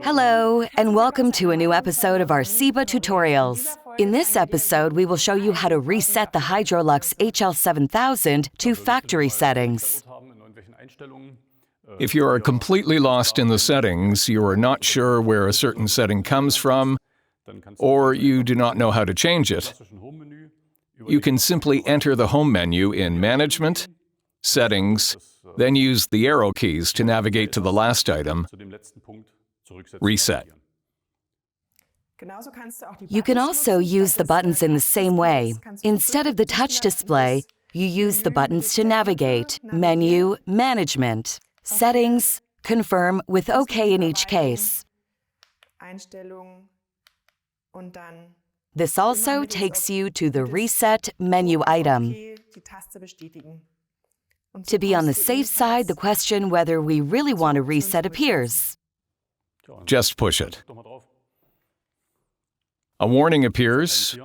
Hello, and welcome to a new episode of our SEBA tutorials. In this episode, we will show you how to reset the Hydrolux HL7000 to factory settings. If you are completely lost in the settings, you are not sure where a certain setting comes from, or you do not know how to change it, you can simply enter the Home menu in Management, Settings, then use the arrow keys to navigate to the last item, Reset. You can also use the buttons in the same way. Instead of the touch display, you use the buttons to navigate, Menu, Management, Settings, Confirm with OK in each case. This also takes you to the Reset menu item. To be on the safe side, the question whether we really want to reset appears. Just push it. A warning appears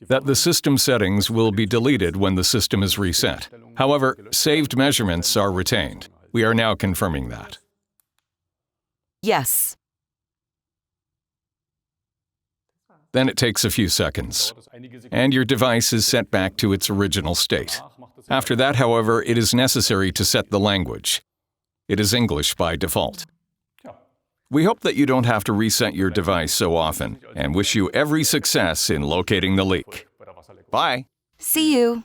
that the system settings will be deleted when the system is reset. However, saved measurements are retained. We are now confirming that. Yes. Then it takes a few seconds, and your device is set back to its original state. After that, however, it is necessary to set the language. It is English by default. We hope that you don't have to reset your device so often, and wish you every success in locating the leak. Bye! See you!